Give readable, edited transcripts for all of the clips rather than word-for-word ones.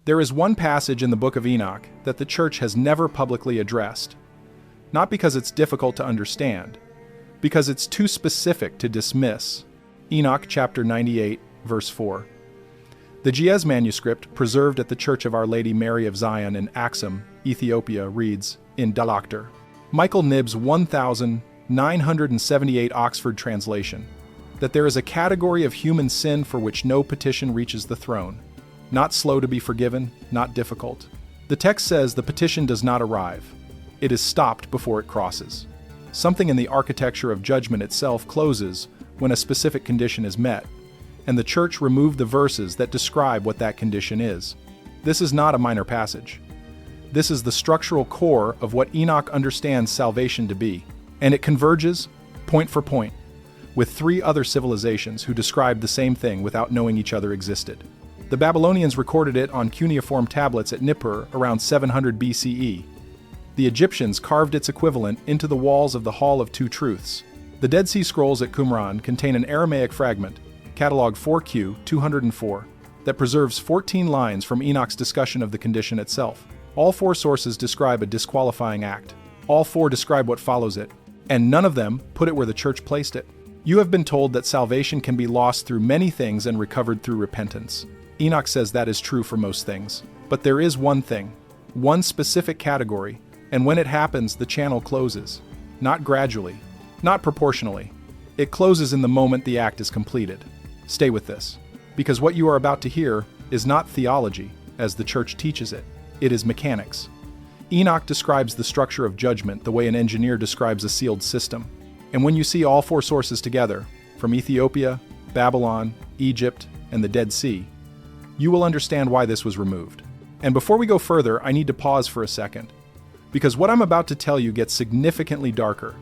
There is one passage in the Book of Enoch that the church has never publicly addressed. Not because it's difficult to understand, because it's too specific to dismiss. Enoch chapter 98, verse 4. The Ge'ez manuscript, preserved at the Church of Our Lady Mary of Zion in Axum, Ethiopia, reads, in Dr. Michael Knibb's 1978 Oxford translation, that there is a category of human sin for which no petition reaches the throne. Not slow to be forgiven, not difficult. The text says the petition does not arrive. It is stopped before it crosses. Something in the architecture of judgment itself closes when a specific condition is met, and the church removed the verses that describe what that condition is. This is not a minor passage. This is the structural core of what Enoch understands salvation to be, and it converges, point for point, with three other civilizations who described the same thing without knowing each other existed. The Babylonians recorded it on cuneiform tablets at Nippur around 700 BCE. The Egyptians carved its equivalent into the walls of the Hall of Two Truths. The Dead Sea Scrolls at Qumran contain an Aramaic fragment, catalog 4Q 204, that preserves 14 lines from Enoch's discussion of the condition itself. All four sources describe a disqualifying act. All four describe what follows it, and none of them put it where the church placed it. You have been told that salvation can be lost through many things and recovered through repentance. Enoch says that is true for most things. But there is one thing, one specific category, and when it happens, the channel closes. Not gradually, not proportionally. It closes in the moment the act is completed. Stay with this, because what you are about to hear is not theology, as the church teaches it. It is mechanics. Enoch describes the structure of judgment the way an engineer describes a sealed system. And when you see all four sources together, from Ethiopia, Babylon, Egypt, and the Dead Sea, you will understand why this was removed. And before we go further, I need to pause for a second, because what I'm about to tell you gets significantly darker,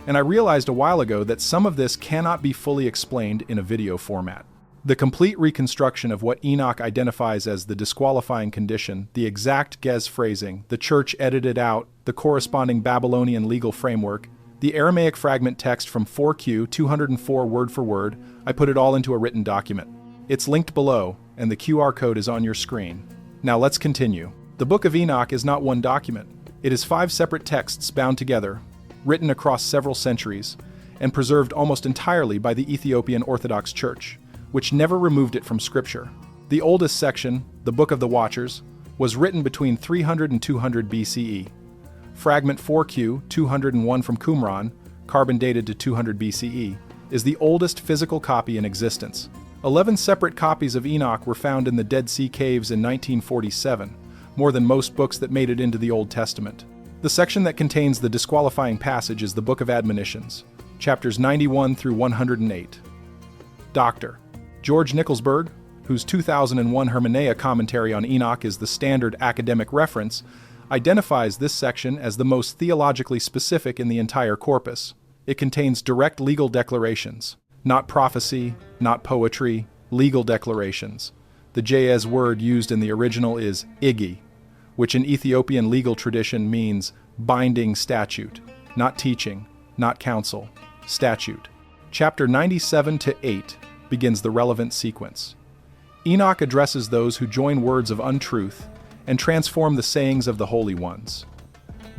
and I realized a while ago that some of this cannot be fully explained in a video format. The complete reconstruction of what Enoch identifies as the disqualifying condition, the exact Ge'ez phrasing, the church edited out, the corresponding Babylonian legal framework, the Aramaic fragment text from 4Q 204 word for word, I put it all into a written document. It's linked below, and the QR code is on your screen. Now let's continue. The Book of Enoch is not one document. It is 5 separate texts bound together, written across several centuries, and preserved almost entirely by the Ethiopian Orthodox Church, which never removed it from Scripture. The oldest section, the Book of the Watchers, was written between 300 and 200 BCE. Fragment 4Q 201 from Qumran, carbon dated to 200 BCE, is the oldest physical copy in existence. 11 separate copies of Enoch were found in the Dead Sea Caves in 1947, more than most books that made it into the Old Testament. The section that contains the disqualifying passage is the Book of Admonitions, chapters 91 through 108. Dr. George Nicholsberg, whose 2001 Hermeneia commentary on Enoch is the standard academic reference, identifies this section as the most theologically specific in the entire corpus. It contains direct legal declarations, not prophecy, not poetry, legal declarations. The Ge'ez word used in the original is igi, which in Ethiopian legal tradition means binding statute, not teaching, not counsel, statute. Chapter 97 to 8 begins the relevant sequence. Enoch addresses those who join words of untruth and transform the sayings of the holy ones.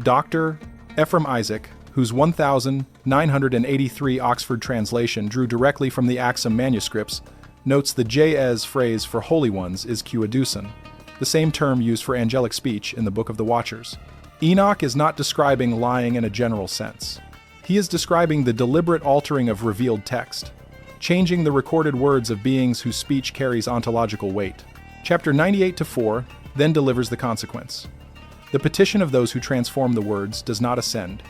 Dr. Ephraim Isaac, whose 1983 Oxford translation drew directly from the Axum manuscripts, notes the Ge'ez phrase for holy ones is kuadusan, the same term used for angelic speech in the Book of the Watchers. Enoch is not describing lying in a general sense. He is describing the deliberate altering of revealed text, changing the recorded words of beings whose speech carries ontological weight. Chapter 98 to 4 then delivers the consequence. The petition of those who transform the words does not ascend.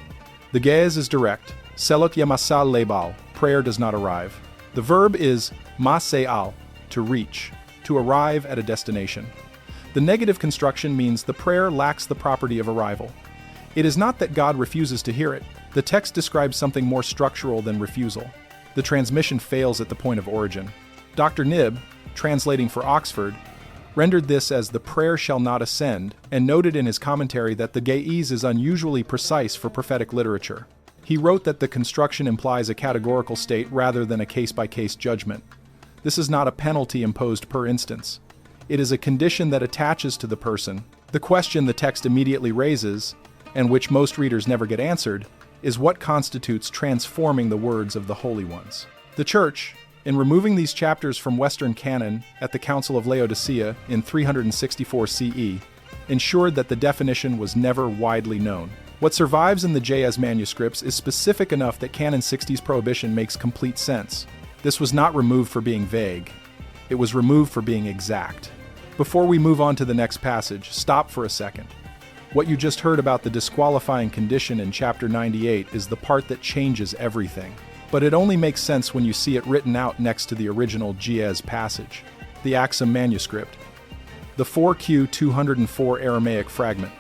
The Ge'ez is direct, selot yamasal lebal, prayer does not arrive. The verb is mase'al, to reach, to arrive at a destination. The negative construction means the prayer lacks the property of arrival. It is not that God refuses to hear it. The text describes something more structural than refusal. The transmission fails at the point of origin. Dr. Knibb, translating for Oxford, rendered this as the prayer shall not ascend, and noted in his commentary that the Ge'ez is unusually precise for prophetic literature. He wrote that the construction implies a categorical state rather than a case-by-case judgment. This is not a penalty imposed per instance. It is a condition that attaches to the person. The question the text immediately raises, and which most readers never get answered, is what constitutes transforming the words of the holy ones. The Church, in removing these chapters from Western canon at the Council of Laodicea in 364 CE, ensured that the definition was never widely known. What survives in the JS manuscripts is specific enough that Canon 60's prohibition makes complete sense. This was not removed for being vague. It was removed for being exact. Before we move on to the next passage, stop for a second. What you just heard about the disqualifying condition in chapter 98 is the part that changes everything. But it only makes sense when you see it written out next to the original JS passage, the Axum manuscript, the 4Q204 Aramaic fragment.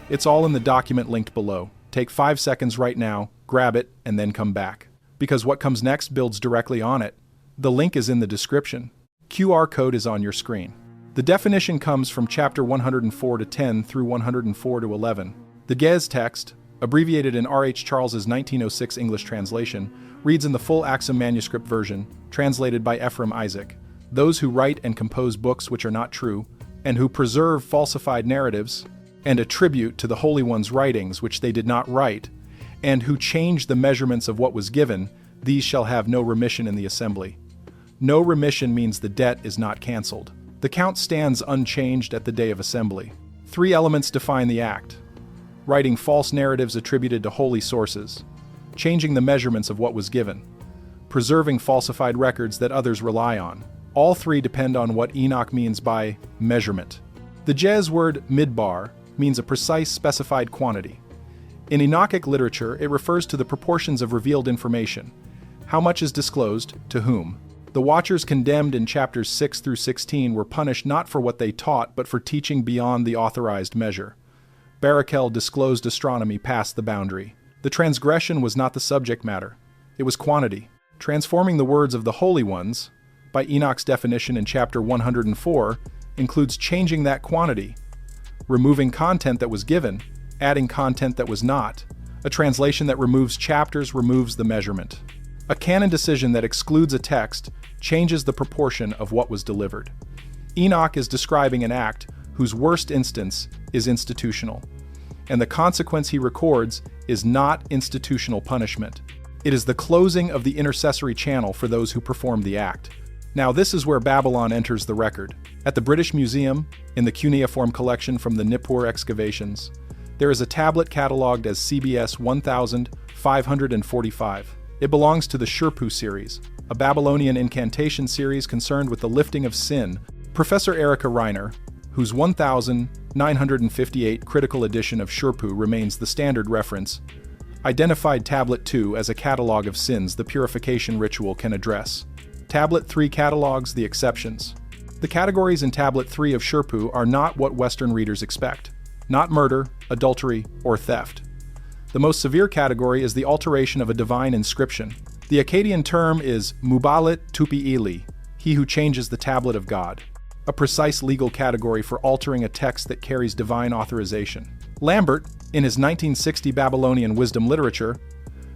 It's all in the document linked below. Take 5 seconds right now, grab it, and then come back. Because what comes next builds directly on it. The link is in the description. QR code is on your screen. The definition comes from chapter 104 to 10 through 104 to 11. The Gez text, abbreviated in R.H. Charles's 1906 English translation, reads in the full Axum manuscript version, translated by Ephraim Isaac. Those who write and compose books which are not true, and who preserve falsified narratives, and attribute to the Holy One's writings which they did not write, and who change the measurements of what was given, these shall have no remission in the assembly. No remission means the debt is not cancelled. The count stands unchanged at the day of assembly. 3 elements define the act: writing false narratives attributed to holy sources, changing the measurements of what was given, preserving falsified records that others rely on. All 3 depend on what Enoch means by measurement. The Jez word midbar means a precise specified quantity. In Enochic literature, it refers to the proportions of revealed information. How much is disclosed, to whom? The Watchers condemned in chapters 6 through 16 were punished not for what they taught, but for teaching beyond the authorized measure. Barakel disclosed astronomy past the boundary. The transgression was not the subject matter. It was quantity. Transforming the words of the holy ones, by Enoch's definition in chapter 104, includes changing that quantity, removing content that was given, adding content that was not. A translation that removes chapters removes the measurement. A canon decision that excludes a text changes the proportion of what was delivered. Enoch is describing an act whose worst instance is institutional, and the consequence he records is not institutional punishment. It is the closing of the intercessory channel for those who perform the act. Now this is where Babylon enters the record. At the British Museum, in the cuneiform collection from the Nippur excavations, there is a tablet catalogued as CBS 1545. It belongs to the Shurpu series, a Babylonian incantation series concerned with the lifting of sin. Professor Erica Reiner, whose 1958 critical edition of Shurpu remains the standard reference, identified Tablet 2 as a catalog of sins the purification ritual can address. Tablet 3 catalogs the exceptions. The categories in Tablet 3 of Shurpu are not what Western readers expect. Not murder, adultery, or theft. The most severe category is the alteration of a divine inscription. The Akkadian term is Mubalit Tupi-Ili, he who changes the tablet of God, a precise legal category for altering a text that carries divine authorization. Lambert, in his 1960 Babylonian wisdom literature,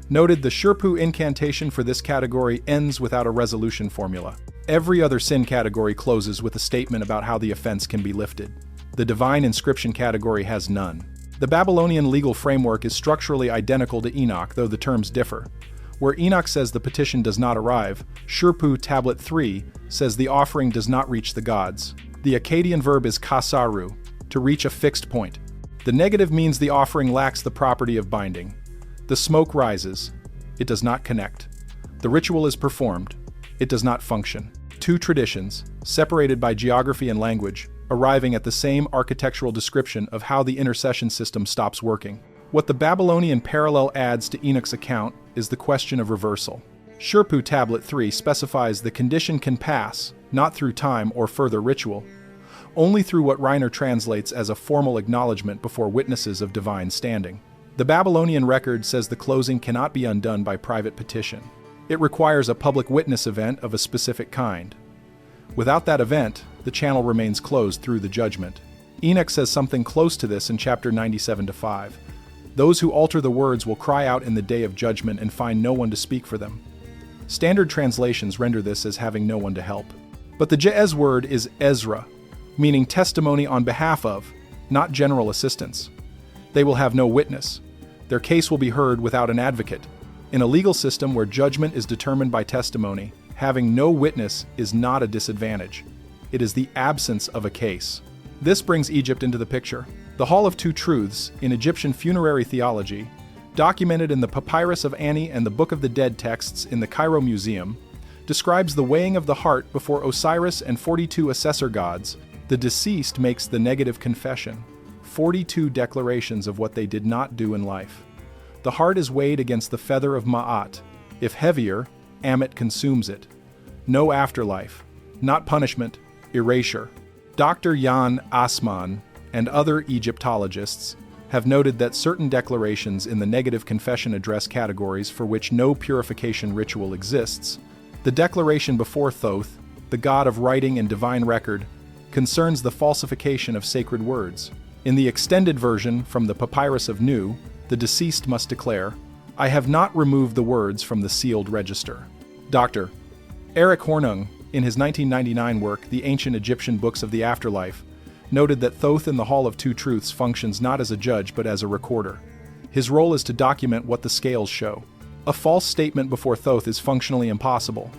noted the Shurpu incantation for this category ends without a resolution formula. Every other sin category closes with a statement about how the offense can be lifted. The divine inscription category has none. The Babylonian legal framework is structurally identical to Enoch, though the terms differ. Where Enoch says the petition does not arrive, Shurpu Tablet 3 says the offering does not reach the gods. The Akkadian verb is kasaru, to reach a fixed point. The negative means the offering lacks the property of binding. The smoke rises. It does not connect. The ritual is performed. It does not function. 2 traditions, separated by geography and language, arriving at the same architectural description of how the intercession system stops working. What the Babylonian parallel adds to Enoch's account is the question of reversal. Shurpu Tablet 3 specifies the condition can pass, not through time or further ritual, only through what Reiner translates as a formal acknowledgement before witnesses of divine standing. The Babylonian record says the closing cannot be undone by private petition. It requires a public witness event of a specific kind. Without that event, the channel remains closed through the judgment. Enoch says something close to this in chapter 97-5. Those who alter the words will cry out in the day of judgment and find no one to speak for them. Standard translations render this as having no one to help. But the Jez word is Ezra, meaning testimony on behalf of, not general assistance. They will have no witness. Their case will be heard without an advocate. In a legal system where judgment is determined by testimony, having no witness is not a disadvantage. It is the absence of a case. This brings Egypt into the picture. The Hall of Two Truths, in Egyptian funerary theology, documented in the Papyrus of Ani and the Book of the Dead texts in the Cairo Museum, describes the weighing of the heart before Osiris and 42 assessor gods. The deceased makes the negative confession, 42 declarations of what they did not do in life. The heart is weighed against the feather of Ma'at. If heavier, Ammit consumes it. No afterlife, not punishment, erasure. Dr. Jan Assmann and other Egyptologists have noted that certain declarations in the negative confession address categories for which no purification ritual exists. The declaration before Thoth, the god of writing and divine record, concerns the falsification of sacred words. In the extended version from the Papyrus of Nu, the deceased must declare, "I have not removed the words from the sealed register." Dr. Eric Hornung, in his 1999 work, The Ancient Egyptian Books of the Afterlife, noted that Thoth in the Hall of Two Truths functions not as a judge but as a recorder. His role is to document what the scales show. A false statement before Thoth is functionally impossible.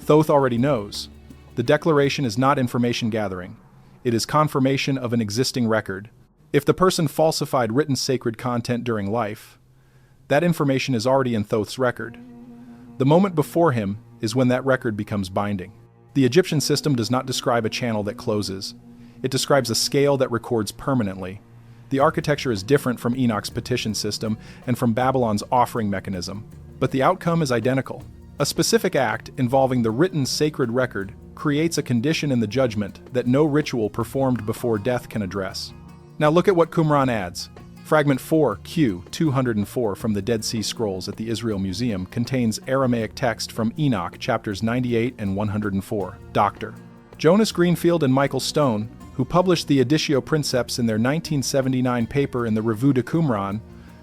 Thoth already knows. The declaration is not information gathering. It is confirmation of an existing record. If the person falsified written sacred content during life, that information is already in Thoth's record. The moment before him is when that record becomes binding. The Egyptian system does not describe a channel that closes. It describes a scale that records permanently. The architecture is different from Enoch's petition system and from Babylon's offering mechanism, but the outcome is identical. A specific act involving the written sacred record creates a condition in the judgment that no ritual performed before death can address. Now look at what Qumran adds. Fragment 4, Q 204 from the Dead Sea Scrolls at the Israel Museum contains Aramaic text from Enoch chapters 98 and 104. Dr. Jonas Greenfield and Michael Stone, who published the Editio Princeps in their 1979 paper in the Revue de Qumran,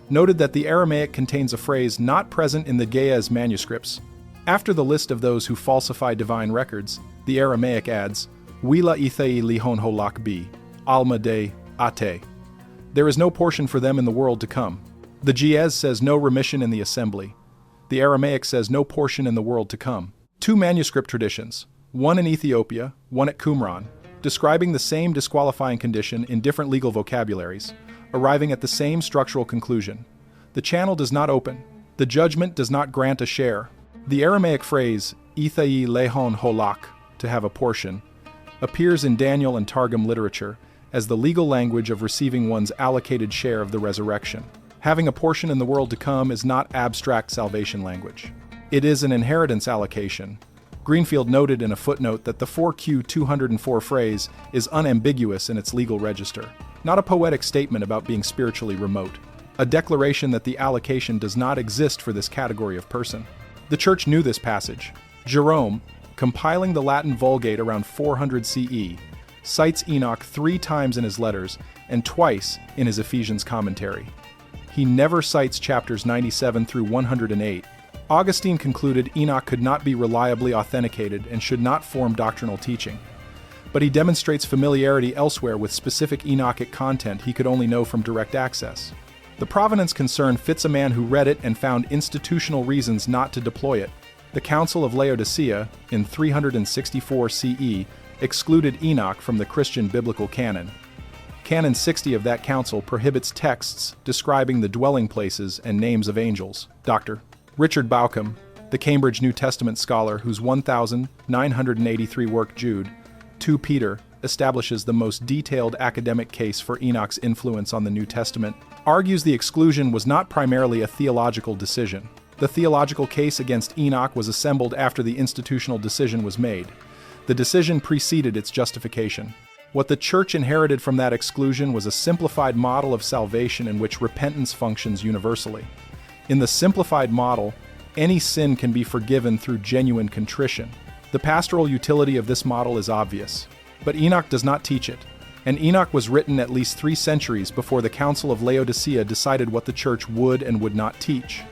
noted that the Aramaic contains a phrase not present in the Ge'ez manuscripts. After the list of those who falsify divine records, the Aramaic adds, Wila ithei lihon holak bi, alma de ate. There is no portion for them in the world to come. The Ge'ez says no remission in the assembly. The Aramaic says no portion in the world to come. Two manuscript traditions, one in Ethiopia, one at Qumran, describing the same disqualifying condition in different legal vocabularies, arriving at the same structural conclusion. The channel does not open. The judgment does not grant a share. The Aramaic phrase, ithai lehon holak, to have a portion, appears in Daniel and Targum literature as the legal language of receiving one's allocated share of the resurrection. Having a portion in the world to come is not abstract salvation language. It is an inheritance allocation. Greenfield noted in a footnote that the 4Q 204 phrase is unambiguous in its legal register, not a poetic statement about being spiritually remote, a declaration that the allocation does not exist for this category of person. The Church knew this passage. Jerome, compiling the Latin Vulgate around 400 CE, cites Enoch 3 times in his letters and twice in his Ephesians commentary. He never cites chapters 97 through 108. Augustine concluded Enoch could not be reliably authenticated and should not form doctrinal teaching. But he demonstrates familiarity elsewhere with specific Enochic content he could only know from direct access. The provenance concern fits a man who read it and found institutional reasons not to deploy it. The Council of Laodicea, in 364 CE, excluded Enoch from the Christian biblical canon. Canon 60 of that council prohibits texts describing the dwelling places and names of angels. Dr. Richard Bauckham, the Cambridge New Testament scholar whose 1983 work Jude, 2 Peter, establishes the most detailed academic case for Enoch's influence on the New Testament, argues the exclusion was not primarily a theological decision. The theological case against Enoch was assembled after the institutional decision was made. The decision preceded its justification. What the Church inherited from that exclusion was a simplified model of salvation in which repentance functions universally. In the simplified model, any sin can be forgiven through genuine contrition. The pastoral utility of this model is obvious, but Enoch does not teach it, and Enoch was written at least 3 centuries before the Council of Laodicea decided what the Church would and would not teach.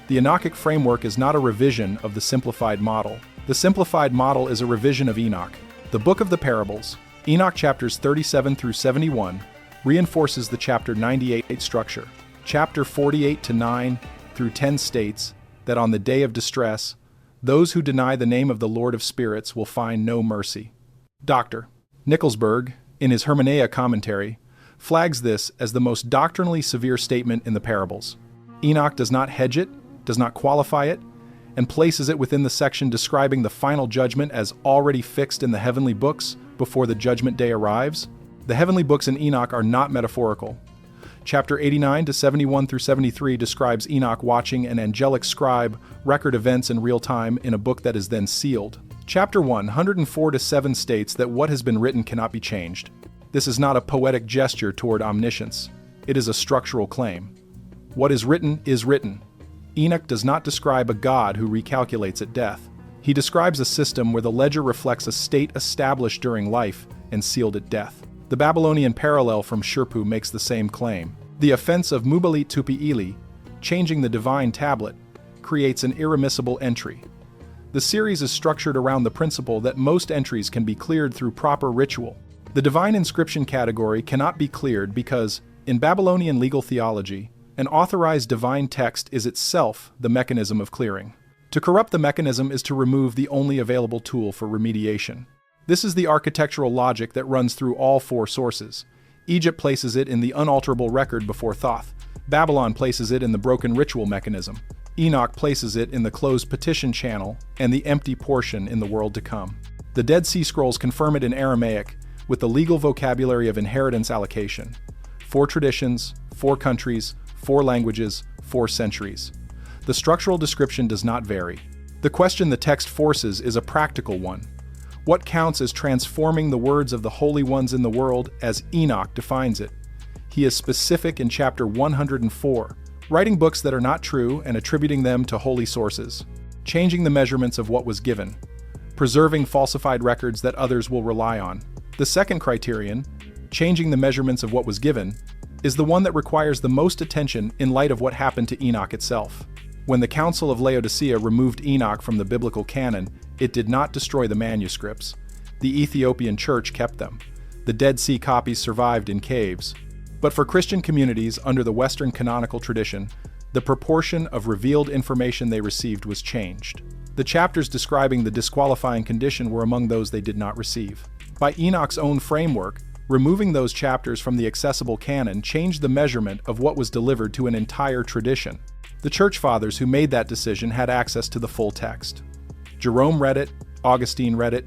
The Enochic framework is not a revision of the simplified model. The simplified model is a revision of Enoch. The Book of the Parables, Enoch chapters 37 through 71 reinforces the chapter 98 structure. Chapter 48 to 9 through 10 states that on the day of distress, those who deny the name of the Lord of Spirits will find no mercy. Dr. Nicholsburg, in his Hermeneia commentary, flags this as the most doctrinally severe statement in the parables. Enoch does not hedge it, does not qualify it, and places it within the section describing the final judgment as already fixed in the heavenly books before the judgment day arrives. The heavenly books in Enoch are not metaphorical. Chapter 89 to 71 through 73 describes Enoch watching an angelic scribe record events in real time in a book that is then sealed. Chapter 104 to 7 states that what has been written cannot be changed. This is not a poetic gesture toward omniscience. It is a structural claim. What is written is written. Enoch does not describe a God who recalculates at death. He describes a system where the ledger reflects a state established during life and sealed at death. The Babylonian parallel from Shirpu makes the same claim. The offense of Mubalit Tupi-Ili, changing the divine tablet, creates an irremissible entry. The series is structured around the principle that most entries can be cleared through proper ritual. The divine inscription category cannot be cleared because, in Babylonian legal theology, an authorized divine text is itself the mechanism of clearing. To corrupt the mechanism is to remove the only available tool for remediation. This is the architectural logic that runs through all four sources. Egypt places it in the unalterable record before Thoth. Babylon places it in the broken ritual mechanism. Enoch places it in the closed petition channel and the empty portion in the world to come. The Dead Sea Scrolls confirm it in Aramaic with the legal vocabulary of inheritance allocation. 4 traditions, 4 countries, 4 languages, 4 centuries. The structural description does not vary. The question the text forces is a practical one. What counts as transforming the words of the holy ones in the world as Enoch defines it? He is specific in chapter 104, writing books that are not true and attributing them to holy sources, changing the measurements of what was given, preserving falsified records that others will rely on. The second criterion, changing the measurements of what was given, is the one that requires the most attention in light of what happened to Enoch itself. When the Council of Laodicea removed Enoch from the biblical canon, it did not destroy the manuscripts. The Ethiopian church kept them. The Dead Sea copies survived in caves. But for Christian communities under the Western canonical tradition, the proportion of revealed information they received was changed. The chapters describing the disqualifying condition were among those they did not receive. By Enoch's own framework, removing those chapters from the accessible canon changed the measurement of what was delivered to an entire tradition. The church fathers who made that decision had access to the full text. Jerome read it, Augustine read it.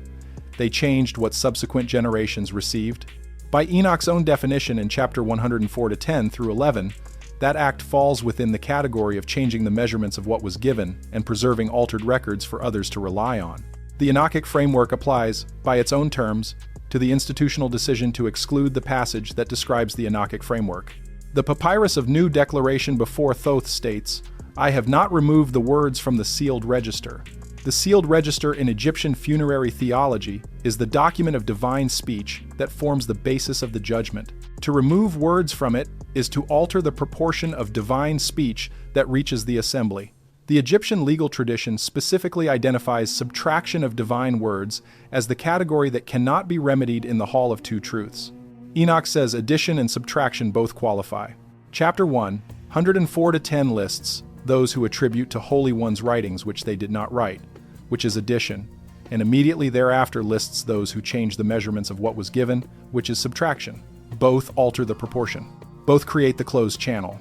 They changed what subsequent generations received. By Enoch's own definition in chapter 104 to 10 through 11, that act falls within the category of changing the measurements of what was given and preserving altered records for others to rely on. The Enochic framework applies, by its own terms, to the institutional decision to exclude the passage that describes the Enochic framework. The Papyrus of New Declaration before Thoth states, "I have not removed the words from the sealed register." The sealed register in Egyptian funerary theology is the document of divine speech that forms the basis of the judgment. To remove words from it is to alter the proportion of divine speech that reaches the assembly. The Egyptian legal tradition specifically identifies subtraction of divine words as the category that cannot be remedied in the Hall of Two Truths. Enoch says addition and subtraction both qualify. Chapter 1, 104 to 10 lists those who attribute to holy ones writings which they did not write, which is addition, and immediately thereafter lists those who change the measurements of what was given, which is subtraction. Both alter the proportion. Both create the closed channel.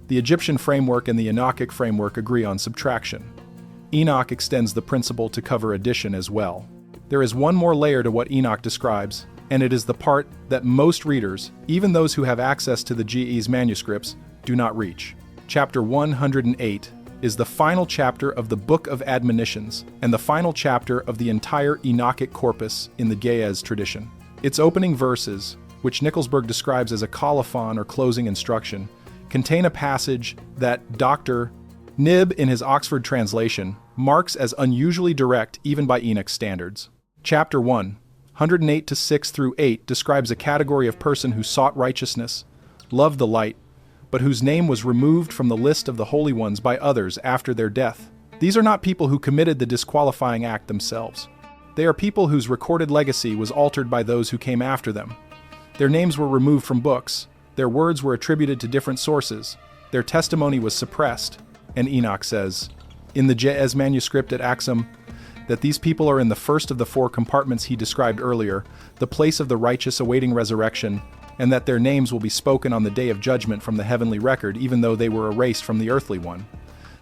The Egyptian framework and the Enochic framework agree on subtraction. Enoch extends the principle to cover addition as well. There is one more layer to what Enoch describes, and it is the part that most readers, even those who have access to the GE's manuscripts, do not reach. Chapter 108 is the final chapter of the Book of Admonitions and the final chapter of the entire Enochic corpus in the Ge'ez tradition. Its opening verses, which Nicholsburg describes as a colophon or closing instruction, contain a passage that Dr. Nib, in his Oxford translation, marks as unusually direct even by Enoch's standards. Chapter 1, 108 to 6 through 8 describes a category of person who sought righteousness, loved the light, but whose name was removed from the list of the holy ones by others after their death. These are not people who committed the disqualifying act themselves. They are people whose recorded legacy was altered by those who came after them. Their names were removed from books, their words were attributed to different sources, their testimony was suppressed, and Enoch says, in the Ge'ez manuscript at Axum, that these people are in the first of the 4 compartments he described earlier, the place of the righteous awaiting resurrection, and that their names will be spoken on the day of judgment from the heavenly record, even though they were erased from the earthly one.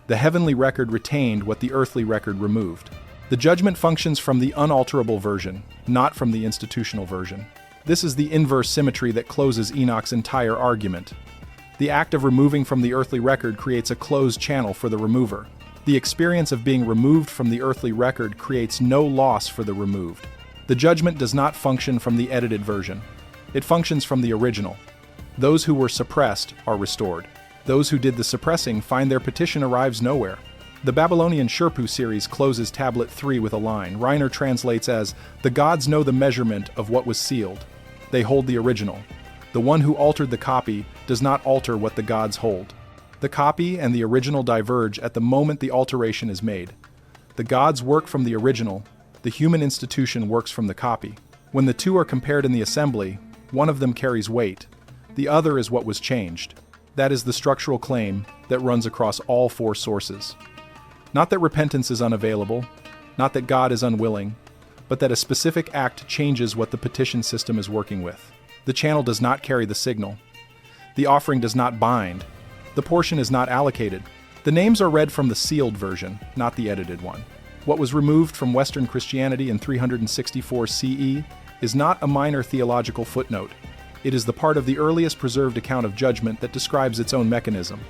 The heavenly record retained what the earthly record removed. The judgment functions from the unalterable version, not from the institutional version. This is the inverse symmetry that closes Enoch's entire argument. The act of removing from the earthly record creates a closed channel for the remover. The experience of being removed from the earthly record creates no loss for the removed. The judgment does not function from the edited version. It functions from the original. Those who were suppressed are restored. Those who did the suppressing find their petition arrives nowhere. The Babylonian Sherpu series closes Tablet 3 with a line Reiner translates as, "The gods know the measurement of what was sealed. They hold the original. The one who altered the copy does not alter what the gods hold. The copy and the original diverge at the moment the alteration is made. The gods work from the original, the human institution works from the copy. When the two are compared in the assembly, one of them carries weight, the other is what was changed." That is the structural claim that runs across all 4 sources. Not that repentance is unavailable, not that God is unwilling, but that a specific act changes what the petition system is working with. The channel does not carry the signal. The offering does not bind. The portion is not allocated. The names are read from the sealed version, not the edited one. What was removed from Western Christianity in 364 CE is not a minor theological footnote. It is the part of the earliest preserved account of judgment that describes its own mechanism.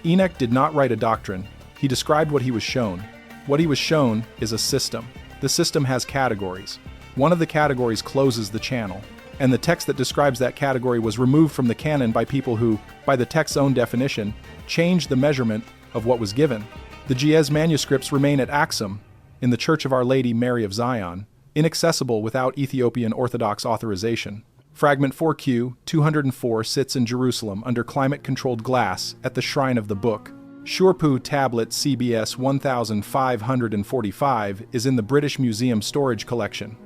Enoch did not write a doctrine. He described what he was shown. What he was shown is a system. The system has categories. One of the categories closes the channel, and the text that describes that category was removed from the canon by people who, by the text's own definition, changed the measurement of what was given. The Ge'ez manuscripts remain at Axum, in the Church of Our Lady Mary of Zion, inaccessible without Ethiopian Orthodox authorization. Fragment 4Q 204 sits in Jerusalem under climate-controlled glass at the shrine of the book. Shurpu Tablet CBS 1545 is in the British Museum Storage Collection.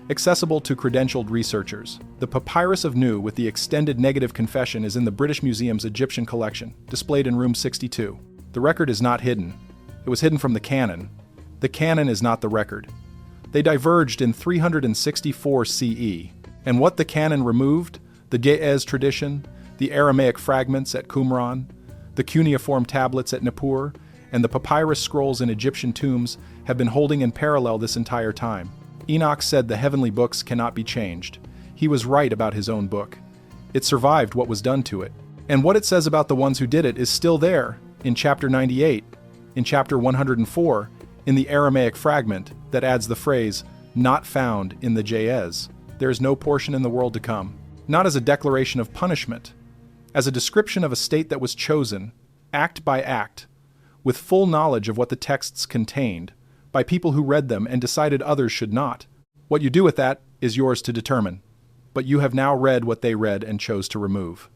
Accessible to credentialed researchers, the Papyrus of Nu with the extended negative confession is in the British Museum's Egyptian collection, displayed in room 62. The record is not hidden. It was hidden from the canon. The canon is not the record. They diverged in 364 CE, and what the canon removed, the Ge'ez tradition, the Aramaic fragments at Qumran, the cuneiform tablets at Nippur, and the papyrus scrolls in Egyptian tombs have been holding in parallel this entire time. Enoch said the heavenly books cannot be changed. He was right about his own book. It survived what was done to it. And what it says about the ones who did it is still there, in chapter 98, in chapter 104, in the Aramaic fragment that adds the phrase, "not found in the Ge'ez." There is no portion in the world to come. Not as a declaration of punishment, as a description of a state that was chosen, act by act, with full knowledge of what the texts contained, by people who read them and decided others should not. What you do with that is yours to determine. But you have now read what they read and chose to remove.